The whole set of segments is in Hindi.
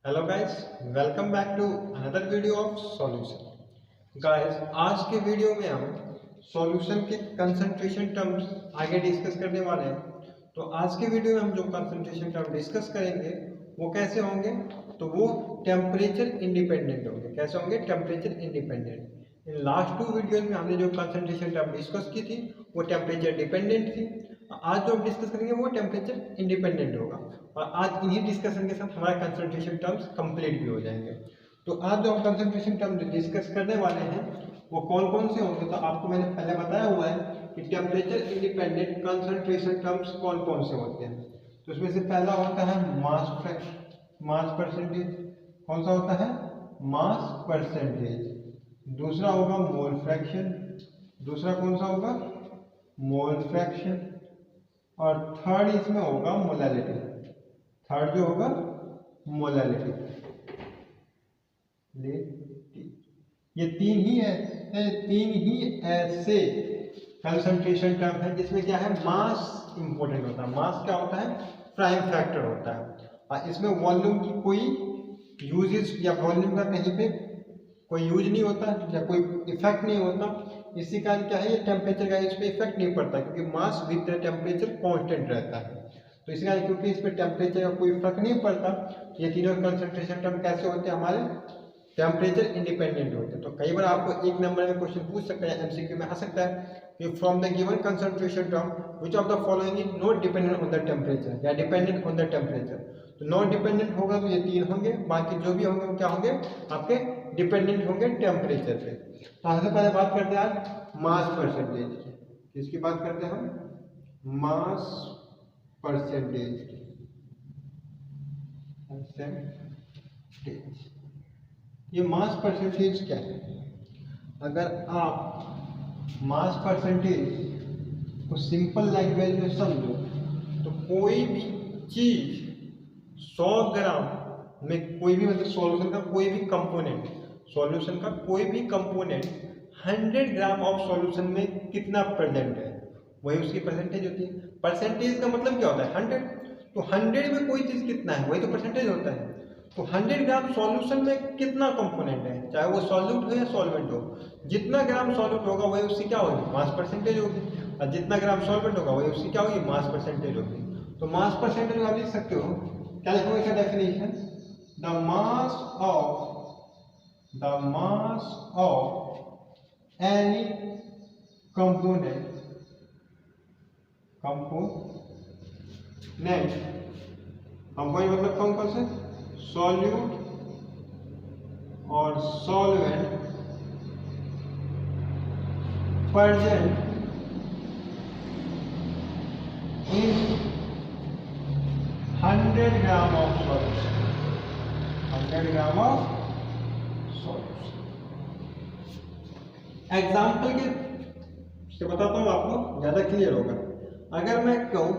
Hello guys, welcome back to another video of solution. Guys, आज के वीडियो में हम सॉल्यूशन के कंसंट्रेशन टर्म्स आगे डिस्कस करने वाले हैं। तो आज के वीडियो में हम जो कंसंट्रेशन टर्म डिस्कस करेंगे वो कैसे होंगे, तो वो टेम्परेचर इंडिपेंडेंट होंगे। कैसे होंगे? Temperature independent. In last two videos में हमने जो कंसंट्रेशन टर्म डिस्कस की थी वो टेम्परेचर डिपेंडेंट थी। आज जो हम डिस्कस करेंगे वो टेम्परेचर इंडिपेंडेंट होगा और आज इन्हीं डिस्कशन के साथ हमारे कंसंट्रेशन टर्म्स कंप्लीट भी हो जाएंगे। तो आज जो हम कंसंट्रेशन टर्म डिस्कस करने वाले हैं वो कौन कौन से होंगे, तो आपको मैंने पहले बताया हुआ है कि टेम्परेचर इंडिपेंडेंट कंसंट्रेशन टर्म्स कौन कौन से होते हैं। तो इसमें से पहला होता है मास परसेंटेज। कौन सा होता है? Mass percentage. दूसरा होगा मोल फ्रैक्शन। दूसरा कौन सा होगा? Mole fraction. और थर्ड इसमें होगा मोलैलिटी। थर्ड जो होगा मोलैलिटी। ये तीन ही ऐसे कंसंट्रेशन टर्म है जिसमें क्या है, मास इंपॉर्टेंट होता है। मास क्या होता है? प्राइम फैक्टर होता है। और इसमें वॉल्यूम की कोई यूजेस या वॉल्यूम का कहीं पे कोई यूज नहीं होता या कोई इफेक्ट नहीं होता। इसी कारण क्या है, ये टेम्परेचर का इस पर इफेक्ट नहीं पड़ता क्योंकि mass with the temperature constant रहता है। तो इसी कारण क्योंकि इस पर टेम्परेचर का कोई फर्क नहीं पड़ता, ये तीनों कंसंट्रेशन टर्म कैसे होते हैं? हमारे टेम्परेचर इंडिपेंडेंट होते हैं। तो कई बार आपको एक नंबर में क्वेश्चन पूछ सकता है, एमसीक्यू में आ सकता है कि from the given concentration term which of the following is not dependent on the temperature या डिपेंडेंट ऑन द टेम्परेचर। तो नॉट डिपेंडेंट होगा तो ये तीन होंगे, बाकी जो भी होंगे वो क्या होंगे? आपके डिपेंडेंट होंगे टेम्परेचर पे। तो सबसे पहले बात करते हैं आज मास परसेंटेज की। किसकी बात करते हैं हम? मास परसेंटेज की। ये मास परसेंटेज क्या है? अगर आप मास परसेंटेज को सिंपल लैंग्वेज में समझो तो कोई भी चीज 100 ग्राम में, कोई भी मतलब सॉल्यूशन का कोई भी कंपोनेंट, सॉल्यूशन का कोई भी कंपोनेंट 100 ग्राम ऑफ सॉल्यूशन में कितना प्रेजेंट है, वही उसकी परसेंटेज होती है। परसेंटेज का मतलब क्या होता है? 100। तो 100 में कोई चीज कितना है वही तो परसेंटेज होता है। तो 100 ग्राम सॉल्यूशन में कितना कंपोनेंट है, चाहे वो सॉल्यूट हो या सॉल्वेंट हो, जितना ग्राम सॉल्यूट होगा वही उसकी क्या होगी? मास परसेंटेज होगी। और जितना ग्राम सॉल्वेंट होगा वही उसकी क्या होगी? मास परसेंटेज होगी। तो मास परसेंटेज आप लिख सकते हो, क्या लिखोगे इसका definition? The mass of any component मतलब कौन कौन से? सॉल्यूट और solvent present in 100 gram of solution. 100 gram of solution. Example के से बताता हूं, आपको ज्यादा क्लियर होगा। अगर मैं कहूं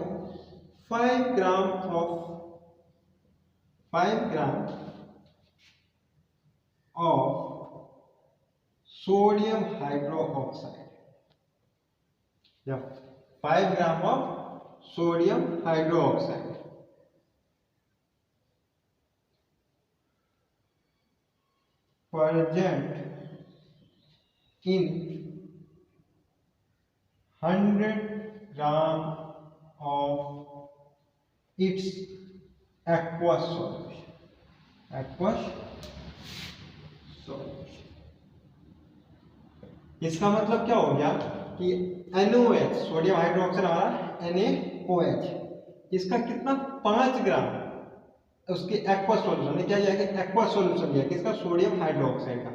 5 ग्राम ऑफ सोडियम हाइड्रोक्साइड या 5 gram of sodium hydroxide present in 100 gram of its aqueous solution। इसका मतलब क्या हो गया कि NaOH, सोडियम हाइड्रोक्साइड हमारा NaOH, इसका कितना? 5 ग्राम उसके एक्वा सॉल्यूशन में क्या जाएगा? एक्वा सॉल्यूशन लिया किसका? सोडियम हाइड्रोक्साइड का।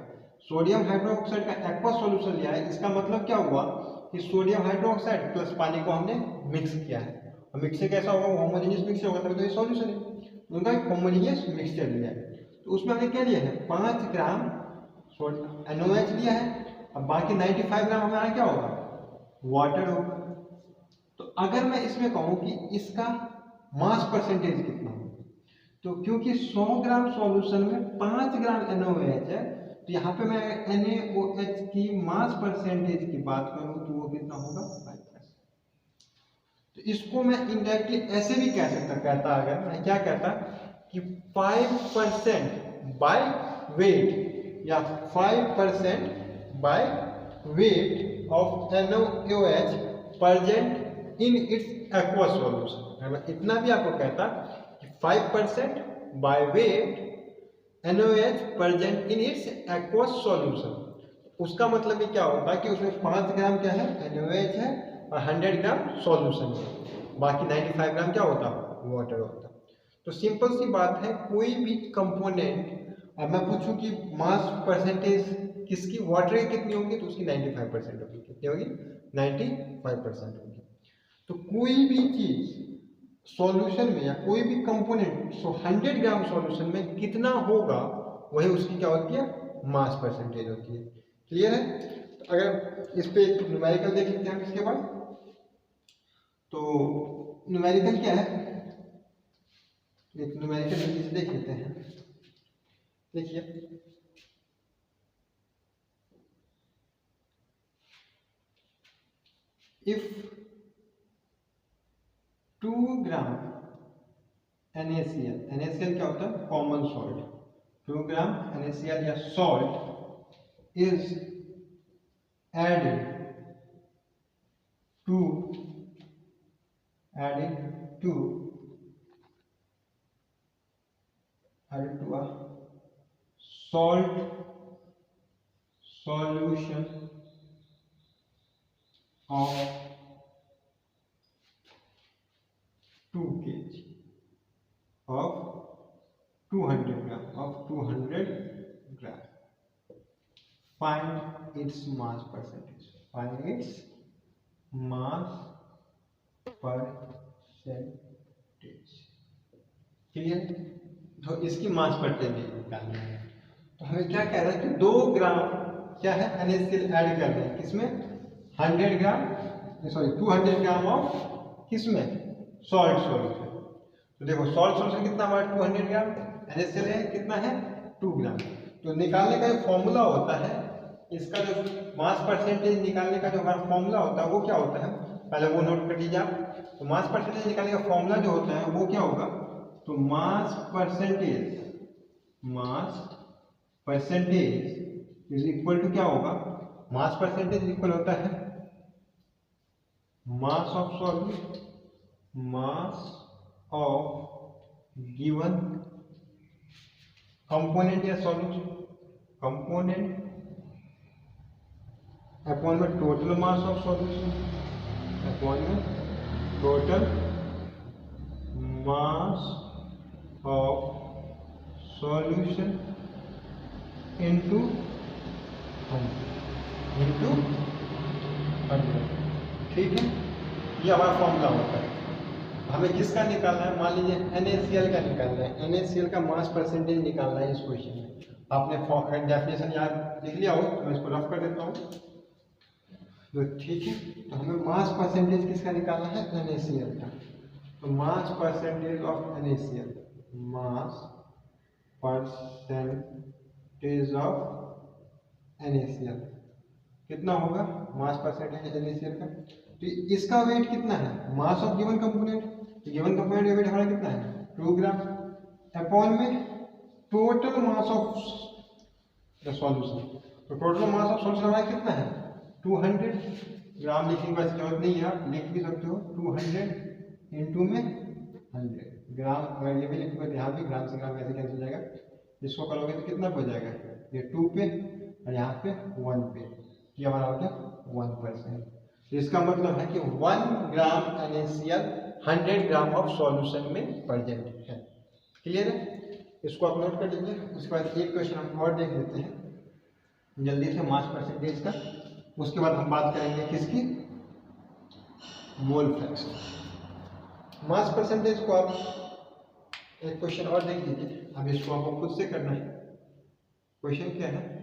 सोडियम हाइड्रोक्साइड का एक्वा सॉल्यूशन लिया है। इसका मतलब क्या हुआ कि सोडियम हाइड्रोक्साइड प्लस पानी को हमने मिक्स किया है। और मिक्सचर कैसा होगा? होमोजेनियस मिक्सचर होगा, तभी तो ये सॉल्यूशन है। उनका एक होमोजेनियस मिक्सचर लिया है। तो उसमें हमने क्या लिया है? 5 ग्राम NaOH लिया है। अब बाकी 95 ग्राम हमारा क्या होगा? वाटर होगा। तो अगर मैं इसमें कहूं कि इसका मास परसेंटेज कितना होगा, तो क्योंकि 100 ग्राम सॉल्यूशन में 5 ग्राम NaOH है, तो यहाँ पे मैं NaOH की मास परसेंटेज की बात करूं तो वो कितना होगा? 5%। तो इसको मैं इनडायरेक्टली ऐसे भी कह सकता, अगर मैं क्या कहता कि 5% बाय वेट या 5% by weight of NaOH present in its aqua solution. इतना भी आपको कहता कि 5% by weight NaOH present in its aqua solution, उसका मतलब ये क्या होता है कि उसमें 5 ग्राम क्या है NaOH है और 100 ग्राम सॉल्यूशन है, बाकी 95 ग्राम क्या होता है वाटर होता। तो सिंपल सी बात है, कोई भी कंपोनेंट अब मैं पूछूं कि मास परसेंटेज किसकी वाटर की कितनी होगी तो उसकी 95% होगी। कितनी होगी 95% होगी। तो कोई भी चीज सॉल्यूशन में या कोई भी कंपोनेंट 100 ग्राम सॉल्यूशन में कितना होगा वही उसकी क्या होती है मास परसेंटेज होती है। क्लियर है। तो अगर इस पे न्यूमेरिकल देख लेते हैं इसके बाद, तो न्यूमेरिकल क्या है, एक न्यूमेरिकल चीज देख लेते हैं। देखिए इफ 2 ग्राम NaCl क्या होता है कॉमन सॉल्ट, 2 ग्राम NaCl या salt is added to a salt solution of 2 kg of 200 gram. Find its mass percentage. Find its mass percentage. Clear. तो इसकी मास परसेंटेज निकालनी है। तो हमें क्या कह रहा है कि 2 ग्राम क्या है NaCl ऐड कर रहे हैं किसमें 100 ग्राम 200 ग्राम ऑफ किसमें सॉल्ट सॉल्यूशन। तो देखो सॉल्ट सॉल्यूशन कितना हमारा 200 ग्राम, NaCl है कितना है 2 ग्राम। तो निकालने का जो फॉर्मूला होता है इसका, जो मास परसेंटेज निकालने का जो हमारा फॉर्मूला होता है वो क्या होता है, पहले वो नोट कर लीजिए आप। तो मास परसेंटेज निकालने का फॉर्मूला जो होता है वो क्या होगा, तो mass percentage is equal to क्या होगा, मास परसेंटेज इक्वल होता है मास ऑफ गिवन कंपोनेंट या सॉल्यूशन, कंपोनेंट अपॉन में total mass of solution, upon में total mass of solution into 100। ठीक है, ये हमारा फॉर्मूला होता है। हमें किसका निकालना है, मान लीजिए NaCl का निकालना है, NaCl का मास परसेंटेज निकालना है इस क्वेश्चन में। आपने डेफिनेशन याद लिख लिया हो तो मैं इसको रफ कर देता हूँ। तो ठीक है, तो हमें मास परसेंटेज किसका निकालना है NaCl का। तो mass percentage of NaCl, mass percentage of NaCl कितना होगा, मास परसेंटेज NaCl का। तो इसका वेट कितना है, mass of given component, given component का वेट हमारा कितना है 2 ग्राम, अपॉन में total mass of the solution. तो टोटल मास ऑफ सॉल्यूशन हमारा कितना है 200 ग्राम। लिखने की बस जरूरत नहीं है, आप लिख भी सकते हो 200 इंटू में 100 ग्राम। अगर ये भी लिखोगे तो यहाँ भी ग्राम से ग्राम कैसे कैंसिल हो जाएगा, इसको करोगे तो कितना हो जाएगा, ये 2 पे और यहाँ पे 1 पे, ये हमारा हो गया 1%। तो इसका मतलब है कि 1 ग्राम NaCl 100 ग्राम ऑफ सॉल्यूशन में प्रेजेंट है। क्लियर है, इसको आप नोट कर लीजिए। उसके बाद एक क्वेश्चन हम और देख लेते हैं जल्दी से मास परसेंटेज का, उसके बाद हम बात करेंगे किसकी, मोल फ्रैक्शन। मास परसेंटेज को आप एक क्वेश्चन और देख लीजिए, अब इसको आपको खुद से करना है। क्वेश्चन क्या है,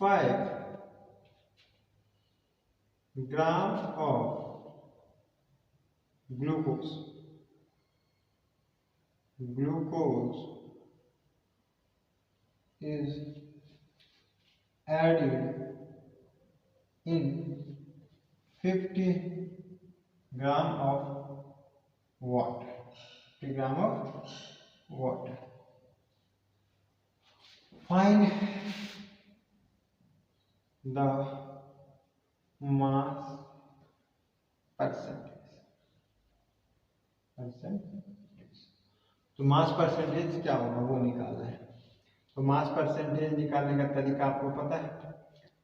5 gram of glucose is added in 50 gram of water. 50 gram of water. Find the mass percentage. तो मास परसेंटेज क्या होगा वो निकालना है। तो मास परसेंटेज निकालने का तरीका आपको पता है।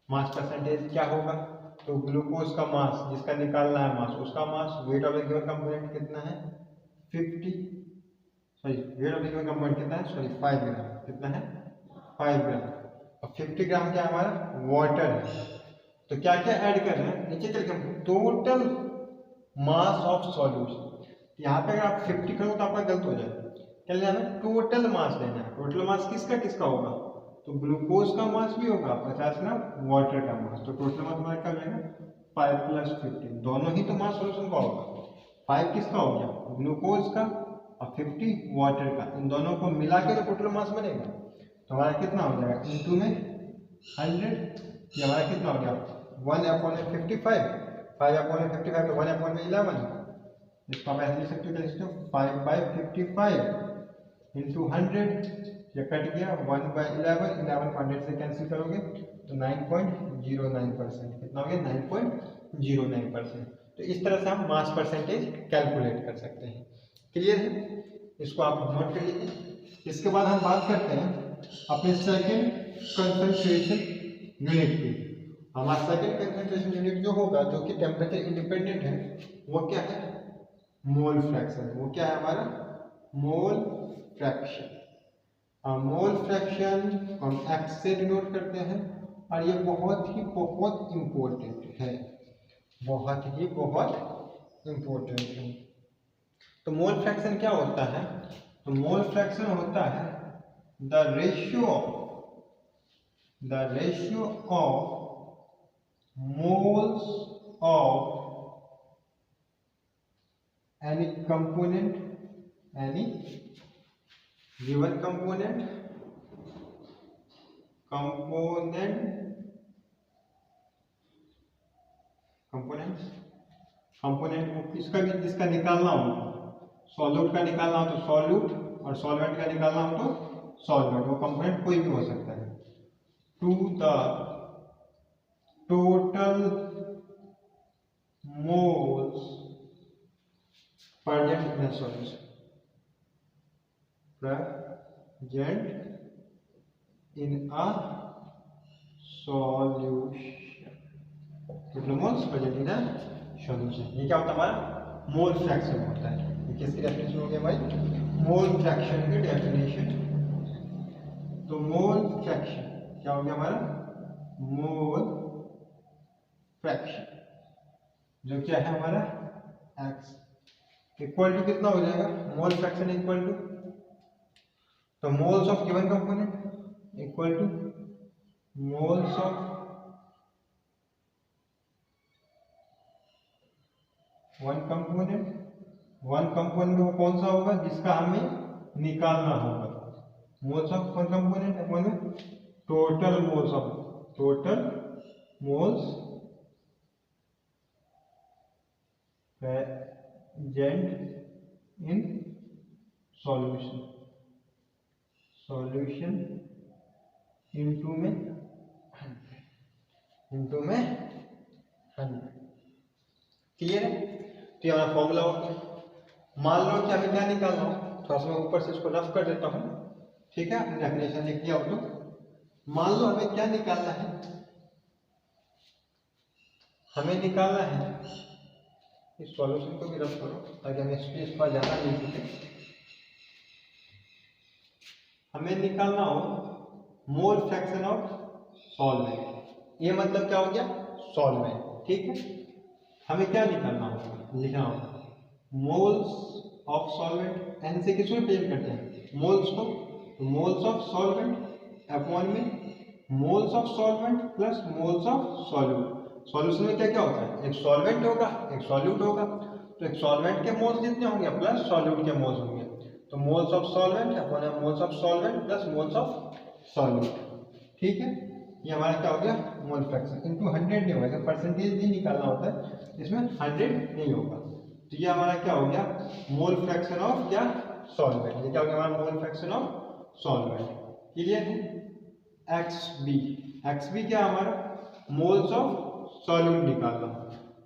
मास परसेंटेज क्या होगा, तो ग्लूकोज का मास जिसका निकालना है मास, उसका mass weight of the given component कितना है 5 ग्राम, कितना है 5 ग्राम। और 50 ग्राम क्या हमारा वाटर है। तो क्या क्या ऐड कर रहे हैं नीचे चल के, टोटल मास ऑफ सॉल्यूशन। यहाँ पे अगर आप 50 करो तो आपका गलत हो जाएगा, क्या लेना है टोटल मास लेना है। टोटल मास किसका किसका होगा, तो ग्लूकोज का मास भी होगा 50 ग्राम, वाटर का मास। तो टोटल मास हमारा क्या हो जाएगा 5 + 50, दोनों ही तो मास सॉल्यूशन का होगा। 5 किसका हो गया ग्लूकोज का और 50 वाटर का, इन दोनों को मिला के तो टोटल मास बनेगा। तो हमारा कितना हो जाएगा इनटू में 100, ये हमारा कितना हो गया 1/55, 5/55 तो 1/11। इसको आप ऐसे लिख सकते हो 5/55 इंटू 100, ये कट गया 1/11, 11 को 100 से कैंसिल करोगे तो 9.09%, कितना हो गया 9.09%। तो इस तरह से हम मास परसेंटेज कैलकुलेट कर सकते हैं। क्लियर है, इसको आप नोट कर लीजिए। इसके बाद हम बात करते हैं अपने सेकंड कंसंट्रेशन यूनिट की। हमारा सेकंड कंसंट्रेशन यूनिट जो होगा, जो कि टेम्परेचर इंडिपेंडेंट है, वो क्या है मोल फ्रैक्शन। वो क्या है हमारा मोल फ्रैक्शन। मोल फ्रैक्शन हम एक्स से डिनोट करते हैं, और ये बहुत इम्पोर्टेंट है, बहुत इम्पोर्टेंट है। तो मोल फ्रैक्शन क्या होता है, तो मोल फ्रैक्शन होता है the ratio of moles of any component, any given component को इसका भी जिसका निकालना हो, सॉल्यूट का निकालना हो तो सॉल्यूट, और सॉल्वेंट का निकालना हो तो सॉल्वेंट। वो कंपोनेंट कोई भी हो सकता है। To the total moles present in a solution, present in a solution, total moles present in a solution। ये क्या होता है हमारा मोल फ्रैक्शन होता है। ये किसकी डेफिनेशन हो गया भाई, मोल फ्रैक्शन की डेफिनेशन। तो मोल फ्रैक्शन क्या हो गया हमारा मोल फ्रैक्शन, जो क्या है हमारा x इक्वल टू कितना हो जाएगा मोल फ्रैक्शन इक्वल टू, तो moles of given component equal two moles of one component. One component वो कौन सा होगा जिसका हमें निकालना होगा, moles of one component upon total moles present in solution into में 100। क्लियर है, तो ये हमारा फॉर्मूला हो गया। मान लो कि हमें क्या निकालना हो, थोड़ा सा मैं ऊपर से इसको रफ कर देता हूँ, ठीक है, आपने डेफिनेशन लिख दिया हो। तो मान लो हमें क्या निकालना है, हमें निकालना है, इस सॉल्यूशन को भी रफ करो ताकि हमें स्पेस पर ज्यादा मिल सके। हमें निकालना हो मोल फ्रैक्शन ऑफ सॉल्वेंट, ये मतलब क्या हो गया सॉल्वेंट, ठीक है। हमें क्या निकालना होगा, लिखना होगा मोल्स ऑफ सॉल्वेंट, एन से किसको रिप्रेजेंट करते हैं मोल्स को, तो मोल्स ऑफ सॉल्वेंट अपॉन में moles of solvent plus moles of solute. Solution में क्या क्या होता है, एक सॉल्वेंट होगा एक सॉल्यूट होगा, तो एक सॉल्वेंट के मोल्स जितने होंगे प्लस सॉल्यूट के मोल्स होंगे, तो moles of solvent upon moles of solvent plus moles of solute, ठीक है। ये हमारा क्या हो गया मोल फ्रैक्शन इनटू 100 नहीं होगा, परसेंटेज भी निकालना होता है, इसमें 100 नहीं होगा। तो ये हमारा क्या हो गया मोल फ्रैक्शन ऑफ क्या सॉल्वेंट। ये क्या हो गया हमारा मोल फ्रैक्शन ऑफ सॉल्वेंट। क्लियर है? XB, XB क्या हमारा मोल्स ऑफ सॉल्यूट निकालना।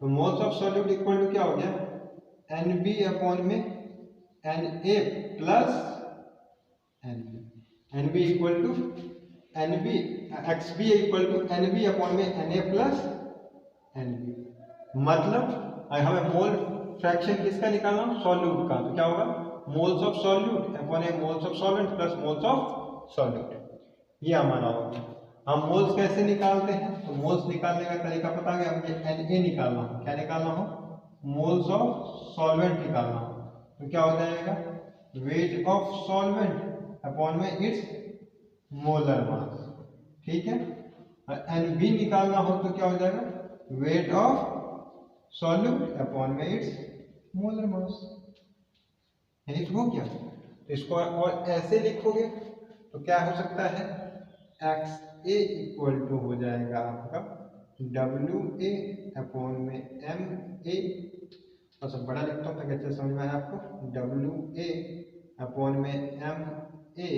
तो moles of solute equal to क्या हो गया NB अपॉन में Na plus NB। NB equal to NB, XB equal to NB upon में Na प्लस NB। मतलब हमें मोल फ्रैक्शन किसका निकालना, सॉल्यूट का। तो क्या होगा moles of solute upon moles of solvent plus moles of solute, ये हमारा होगा। हम मोल्स कैसे निकालते हैं, तो मोल्स निकालने का तरीका पता है, मुझे Na निकालना हो, क्या निकालना हो, मोल्स ऑफ सॉल्वेंट निकालना हो। तो क्या हो जाएगा वेट ऑफ सॉल्वेंट अपॉन में इट्स मोलर मास। ठीक है? और Nb निकालना हो तो क्या हो जाएगा वेट ऑफ सॉल्यूट अपॉन में इट्स मोलर मास। यानी हो गया। तो इसको और ऐसे लिखोगे तो क्या हो सकता है XA इक्वल टू हो जाएगा आपका WA अपॉन में MA, और सब बड़ा लिखता हूँ ताकि अच्छे समझ में आए आपको, WA अपॉन में MA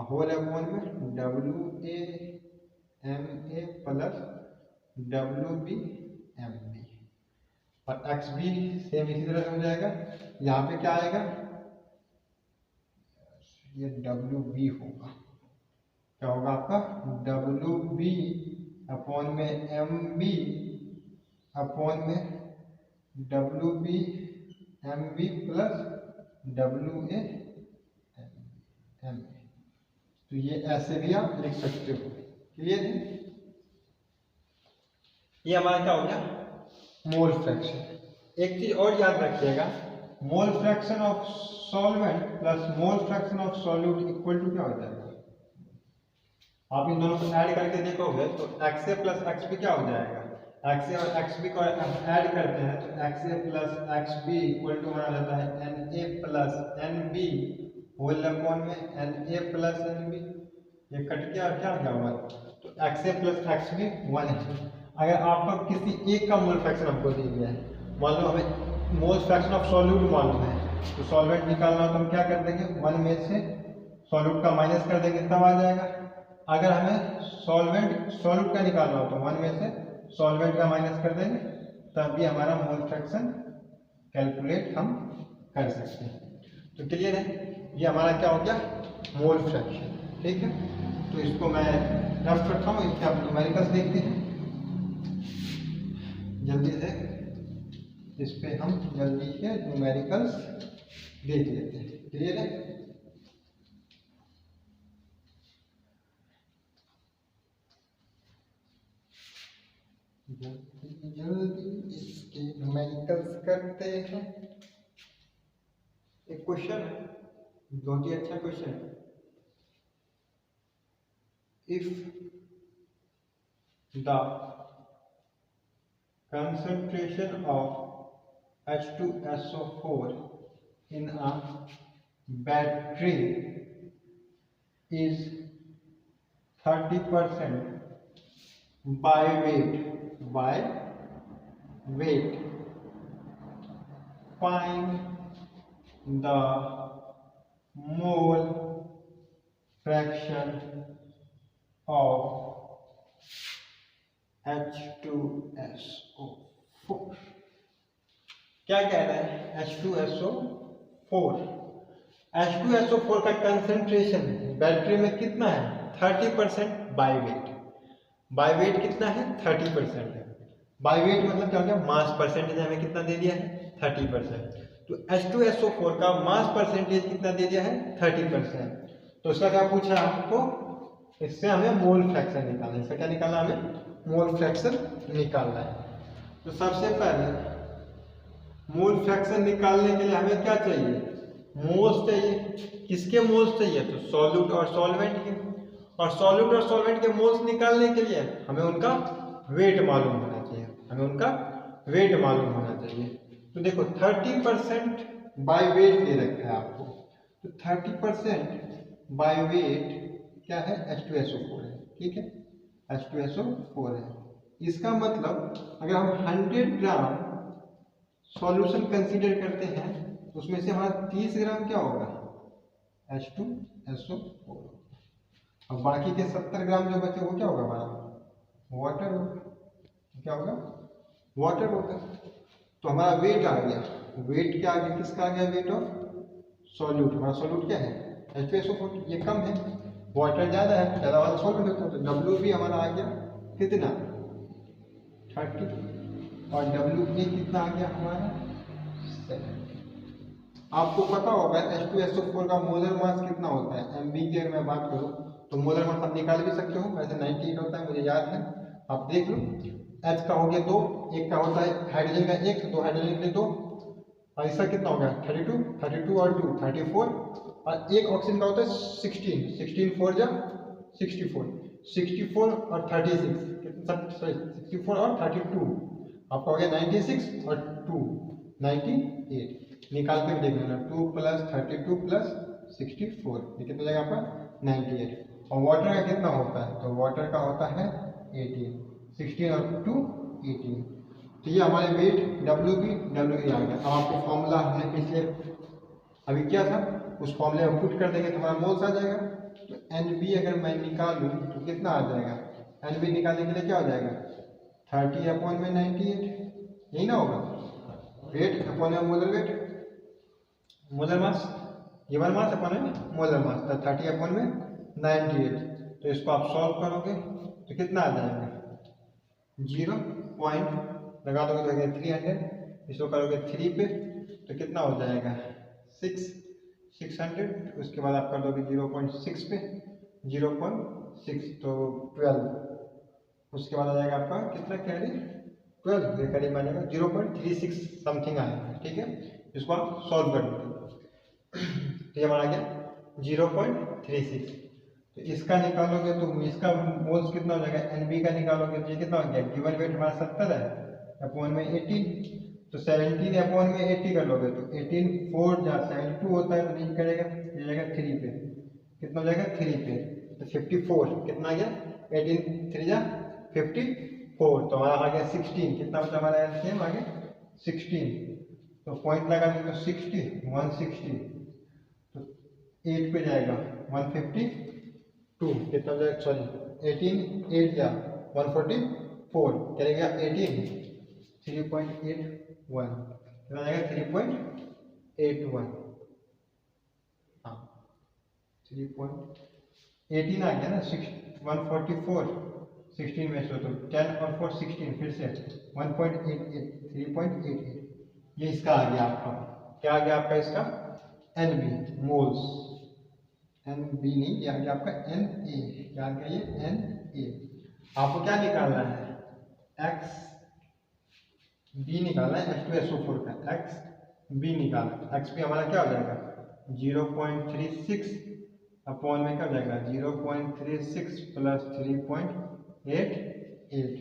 होल अपॉन में WA MA plus WB MB, और XB सेम इसी तरह से हो जाएगा। यहाँ पे क्या आएगा, ये WB होगा, क्या होगा आपका WB अपॉन में MB अपॉन में WB MB plus WA MA। तो ये ऐसे भी आप लिख सकते हो। क्लियर है? ये हमारा क्या हो गया मोल फ्रैक्शन। एक चीज और याद रखिएगा, mole fraction of solvent plus mole fraction of solute equal to क्या हो जाएगा, आप इन दोनों को ऐड करके देखोगे तो XA प्लस XB क्या हो जाएगा, XA और XB को ऐड करते हैं तो XA plus XB equal to हमारा जाता है NA plus NB whole upon में NA प्लस NB। ये कट गया और क्या क्या हुआ, तो XA प्लस XB 1 है। अगर आपका किसी एक का मोल फ्रैक्शन हमको दिया गया है, मान लो हमें मोल फ्रैक्शन ऑफ सॉल्यूट मालूम है, तो सॉल्वेंट निकालना हो तो हम क्या कर देंगे 1 में से सॉल्यूट का माइनस कर देंगे तब आ जाएगा। अगर हमें सॉल्यूट का निकालना हो तो 1 में से सॉल्वेंट का माइनस कर देंगे तब भी हमारा मोल फ्रैक्शन कैलकुलेट हम कर सकते हैं। तो क्लियर है? ये हमारा क्या हो गया मोल फ्रैक्शन। ठीक है? तो इसको मैं रफ करता हूँ, इसके आप न्यूमेरिकल्स देखते हैं जल्दी से, इस पे हम जल्दी से न्यूमेरिकल्स देख लेते हैं। क्लियर है? जल्दी इसके न्यूमेरिकल्स करते हैं। एक क्वेश्चन है, बहुत ही अच्छा क्वेश्चन है। If the concentration of H2SO4 in a battery is 30% by weight, find the mole fraction of H2SO4। क्या कह रहा है H2SO4, H2SO4 का कंसंट्रेशन बैटरी में कितना है 30% बाय वेट। बाय वेट कितना है 30% है। बाय वेट मतलब क्या हो गया मास परसेंटेज हमें कितना दे दिया है 30%। तो H2SO4 का मास परसेंटेज कितना दे दिया है 30%। तो उसका क्या पूछा आपको, इससे हमें मोल फ्रैक्शन निकालना है। इसका क्या निकालना है, हमें मोल फ्रैक्शन निकालना है। तो सबसे पहले मोल फ्रैक्शन निकालने के लिए हमें क्या चाहिए, मोल्स चाहिए। किसके मोल्स चाहिए, तो सॉल्यूट और सॉल्वेंट के। और सॉल्यूट और सॉल्वेंट के मोल्स निकालने के लिए हमें उनका वेट मालूम होना चाहिए, हमें उनका वेट मालूम होना चाहिए। तो देखो 30% बाय वेट दे रखा है आपको, तो 30% बाय वेट क्या है H2SO4 है। ठीक है, H2SO4 है। इसका मतलब अगर हम 100 ग्राम सॉल्यूशन कंसीडर करते हैं तो उसमें से हमारा 30 ग्राम क्या होगा, H2SO4। और बाकी के 70 ग्राम जो बचे वो क्या होगा हमारा, वाटर होगा। क्या होगा, वाटर होगा। तो हमारा वेट आ गया, वेट क्या आ गया, किसका आ गया, वेट ऑफ सॉल्यूट। हमारा सॉल्यूट क्या है, H2SO4, ये कम है, वाटर ज़्यादा है, ज़्यादा वाला सॉल्यूट होता है। तो डब्ल्यू भी हमारा आ गया कितना, 30, और डब्ल्यू ए कितना आ गया हमारा 7। आपको पता होगा H2SO4 का मोलर मास कितना होता है, एमबी की अगर मैं बात करूँ तो मोलर मास आप निकाल भी सकते हो, वैसे 98 होता है, मुझे याद है, आप देख लो। H का हो गया 2, एक का होता है हाइड्रोजन का 1, 2 हाइड्रोजन के लिए 2, और इसका कितना हो गया 32, 32 और 2 34, और एक ऑक्सीजन का होता है 16, 16 4 जा 64, 64 और 36 कितना, सॉरी 64 और 32 आपका हो गया 96, और 2 98। निकाल के भी देख लेना, 2 + 32 + 64, ये कितना जाएगा आपका 98। और वाटर का कितना होता है, तो वाटर का होता है 18, 16 और 2 18। तो ये हमारे वेट WB WE आ गया। अब आपको फॉर्मूला हमने पिछले अभी क्या था, उस फॉर्मूले में पुट कर देंगे तो हमारा मोल्स आ जाएगा। तो NB अगर मैं निकालूं तो कितना आ जाएगा, NB निकालने के लिए क्या हो जाएगा 30/98, यही ना होगा, weight upon molar weight, molar mass, given mass upon molar mass, तो 30/98। तो इसको आप सॉल्व करोगे तो कितना आ जाएगा, 0 पॉइंट लगा दोगे तो 300, इसको करोगे 3 पे तो कितना हो जाएगा 600, उसके बाद आप कर दोगे 0.6 पे 0.6 तो 12, उसके बाद आ जाएगा आपका कितना कैरी 12, ये करीब आ जाएगा 0.36 समथिंग आएगा। ठीक है, इसको आप सॉल्व कर दो तो ये हमारा गया 0.36। तो इसका निकालोगे तो इसका मोल्स कितना हो जाएगा, NB का निकालोगे तो ये कितना हो गया, गिवन वेट हमारा 70 है, अपॉन में 18, तो 17 अपॉन में 80 कर लोगे तो 18 4 जा 72 होता है, तो नहीं करेगा, ये जाएगा 3 पे, कितना हो जाएगा 3 पे, तो 54 कितना आ गया, 18 3 जा 54, तो हमारा आ गया 16, कितना बचा हमारा एलसीएम आ गया 16, तो पॉइंट लगा देंगे तो 60 160, तो 8 पे जाएगा 152, कितना जाएगा, सॉरी 18 8 जा 144, चलेगा 18 3.81, कितना जाएगा 3.81, हाँ 3.18 आ गया ना, 144 16 में से, तो 10 और 4 16, फिर से 1.88 3.88, ये इसका आ गया आपका, क्या आ गया आपका इसका NB मोल्स, NB नहीं, ये आ गया आपका Na, क्या आ गया ये Na। आपको क्या निकालना है, XB निकालना है, H2SO4 का XB निकालना, XB हमारा क्या हो जाएगा 0.36 अपॉन में क्या हो जाएगा 0.36 + 3.88,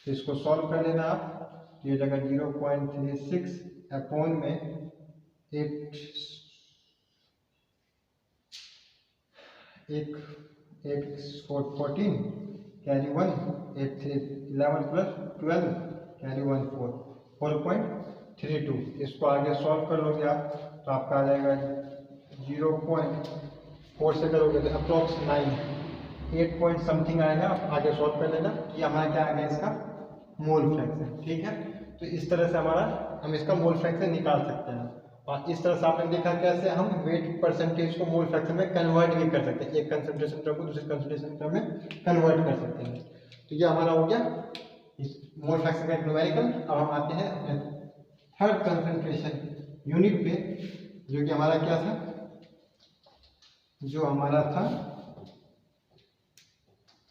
तो इसको सॉल्व कर लेना आप, ये जगह 0.36 अपॉन में 8 14 कैरी 1 8 3 11 + 12 कैरी 1 4 4.32, इसको आगे सॉल्व कर लोगे आप तो आपका आ जाएगा 0.4 से करोगे तो अप्रॉक्स 9 8 पॉइंट समथिंग आएगा, आप आगे सॉल्व कर लेना। ये हमारा क्या आ गया इसका मोल फ्रैक्शन। ठीक है, तो इस तरह से हमारा हम इसका मोल फ्रैक्शन निकाल सकते हैं, और इस तरह से आपने देखा कैसे हम वेट परसेंटेज को मोल फ्रैक्शन में कन्वर्ट भी कर सकते हैं, एक कंसंट्रेशन टर्म को दूसरे कंसंट्रेशन टर्म में कन्वर्ट कर सकते हैं। तो ये हमारा हो गया इस मोल फ्रैक्शन का न्यूमेरिकल। अब हम आते हैं अपने थर्ड कंसंट्रेशन यूनिट पे, जो कि हमारा क्या था, जो हमारा था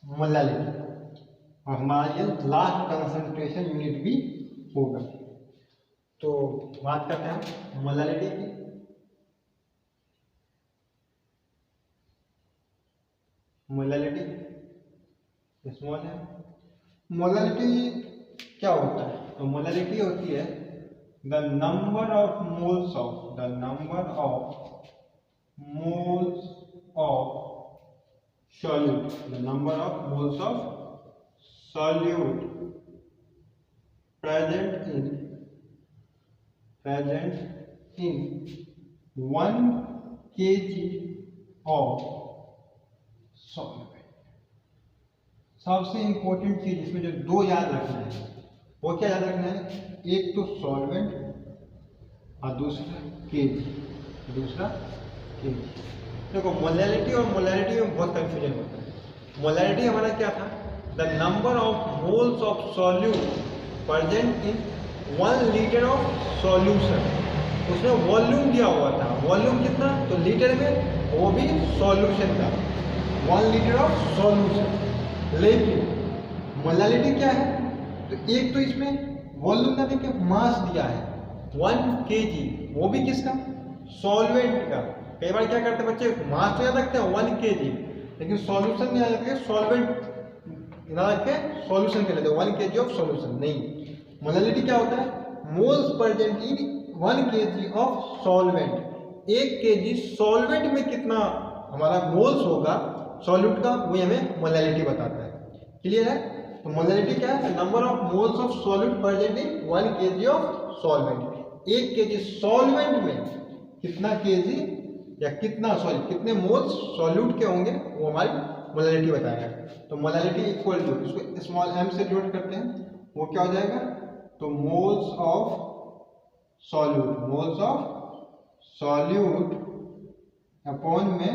मोलालिटी, और हमारा ये लास्ट कंसंट्रेशन यूनिट भी होगा। तो बात करते हैं मोलालिटी की। मोलालिटी स्मॉल है, मोलालिटी क्या होता है, तो मोलालिटी होती है the number of moles of solute, the number of moles of solute present in 1 kg of solvent। सबसे इंपॉर्टेंट चीज इसमें जो दो याद रखना है वो क्या याद रखना है, एक तो सॉल्वेंट और दूसरा केजी। देखो मोलैलिटी और मोलैरिटी में बहुत कंफ्यूजन होता है। मोलैरिटी हमारा क्या था, the number of moles of solute present in 1 litre of solution. उसमें वॉल्यूम दिया हुआ था, वॉल्यूम कितना, तो लीटर में, वो भी सॉल्यूशन का 1 लीटर ऑफ सॉल्यूशन। लेकिन मोलैलिटी क्या है, तो एक तो इसमें वॉल्यूम ना देके मास दिया है 1 kg, वो भी किसका, सॉल्वेंट का। कई बार क्या करते हैं बच्चे, मास तो याद रखते हैं 1 kg, लेकिन सॉल्यूशन में याद रखते हैं सॉल्वेंट, याद रख के सॉल्यूशन के लेते हैं 1 kg ऑफ सॉल्यूशन। नहीं, मोलैलिटी क्या होता है, moles present in 1 kg of solvent. 1 kg solvent में कितना हमारा मोल्स होगा सॉल्यूट का, वो हमें मोलैलिटी बताता है। क्लियर है? तो मोलैलिटी क्या है, number of moles of solute present in 1 kg of solvent. 1 kg solvent में कितना kg या कितने मोल्स सॉल्यूट के होंगे, वो हमारी मोलैलिटी बताएगा। तो मोलैलिटी इक्वल टू, इसको स्मॉल m से डिनोट करते हैं, वो क्या हो जाएगा, तो मोल्स ऑफ सॉल्यूट अपॉन में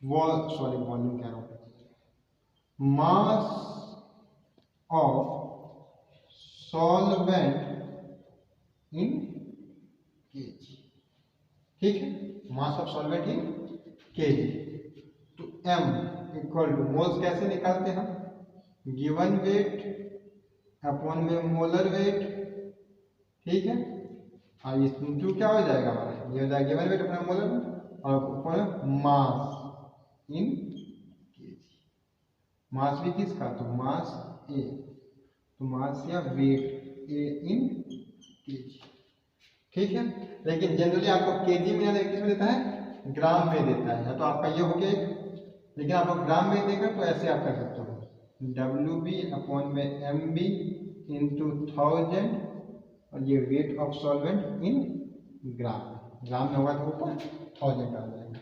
वॉल्यूम कह रहा हूं, mass of solvent in KG. ठीक है, mass of solvent in KG. तो m इक्वल टू, मोल्स कैसे निकालते हैं हम, गिवन वेट अपॉन में मोलर वेट। ठीक है, और इस टू क्या हो जाएगा हमारा, ये हो जाएगा गिवन वेट अपॉन मोलर और मास इन केजी। मास भी किसका, तो मास ए, तो मास या वेट ए इन केजी। ठीक है, लेकिन जनरली आपको केजी में किस में देता है, ग्राम में देता है, या तो आपका ये हो गया एक, लेकिन आपको ग्राम में देगा तो ऐसे आप कर सकते हो, WB अपॉन में MB इंटू 1000, और ये वेट ऑफ सॉल्वेंट इन ग्राम में होगा तो ऊपर 1000 आ जाएगा।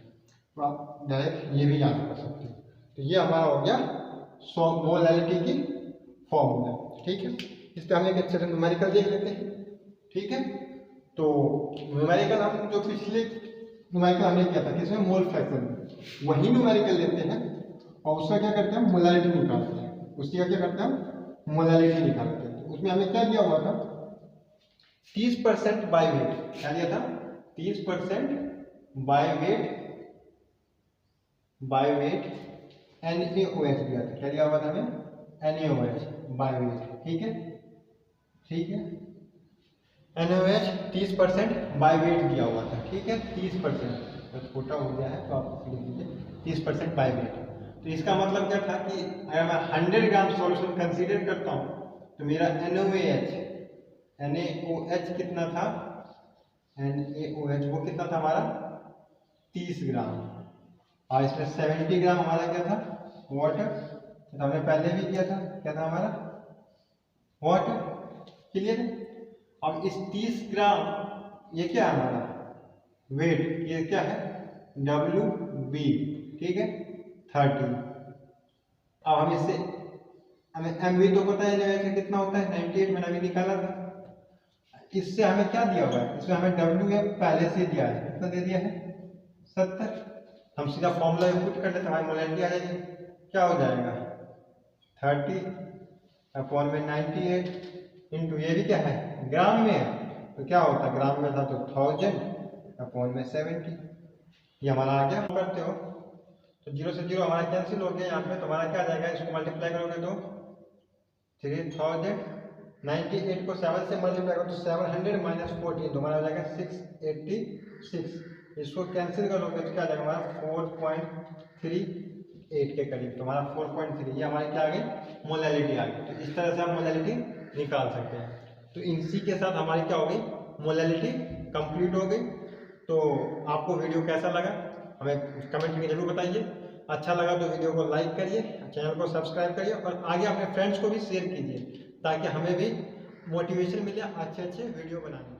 तो आप डायरेक्ट ये भी याद कर सकते हो। तो ये हमारा हो गया मोलैलिटी की फॉर्मूला। ठीक है, इस पर हम एक अच्छे से न्यूमेरिकल देख लेते हैं। ठीक है, तो न्यूमेरिकल हम जो पिछले न्यूमेरिकल हमने किया था किसमें, मोल फ्रैक्शन, वही न्यूमेरिकल लेते हैं और उसका क्या करते हैं, मोलैलिटी निकालते हैं। उसकी क्या करते हैं, मोलैलिटी निकालते हैं। तो उसमें हमें क्या दिया हुआ था, 30% बाय वेट, क्या दिया था, 30% बाय वेट NaOH दिया था। क्या दिया हुआ था हमें, NaOH बाय वेट। ठीक है, NaOH 30% बाय वेट दिया हुआ था। ठीक है, 30%, तो छोटा हो गया है तो आप लिख लीजिए 30% बाय वेट। तो इसका मतलब क्या था कि अगर मैं 100 ग्राम सॉल्यूशन कंसीडर करता हूँ तो मेरा NaOH कितना था, NaOH वो कितना था हमारा 30 ग्राम, और इसमें 70 ग्राम हमारा क्या था, वाटर। तो हमने पहले भी किया था, क्या था हमारा, वाटर। क्लियर है? अब इस 30 ग्राम ये क्या है हमारा वेट, ये क्या है WB। ठीक है, 30। अब हम इससे, हमें MB तो पता है कितना होता है, 98 मैंने अभी निकाला था। इससे हमें क्या दिया हुआ है, इसमें हमें WA पहले से दिया है, कितना दे दिया है 70। हम सीधा फॉर्मूला इनपुट कर लेते हैं, हमारी मोलैलिटी आ जाएगी। क्या हो जाएगा 30 अपॉन में 98 इंटू, ये भी क्या है ग्राम में है, तो क्या होता है, ग्राम में था तो 1000 अपॉन में 70। ये हमारा आ गया। करते हो तो 0 से 0 हमारा कैंसिल हो गया यहाँ पे, तो हमारा क्या आ जाएगा, इसको मल्टीप्लाई करोगे तो 3000, 98 को 7 से मल्टीप्लाई करो तो 700 माइनस 14, तो हमारा आ जाएगा 686। इसको कैंसिल करोगे तो क्या आ जाएगा हमारा 4.38 के करीब, तो हमारा 4.3, ये हमारी क्या आ गई, मोलैलिटी आ गई। तो इस तरह से आप मोलैलिटी निकाल सकते हैं। तो इसी के साथ हमारी क्या हो गई, मोलैलिटी कंप्लीट हो गई। तो आपको वीडियो कैसा लगा हमें कमेंट में जरूर बताइए। अच्छा लगा तो वीडियो को लाइक करिए, चैनल को सब्सक्राइब करिए और आगे अपने फ्रेंड्स को भी शेयर कीजिए, ताकि हमें भी मोटिवेशन मिले अच्छे अच्छे वीडियो बनाने।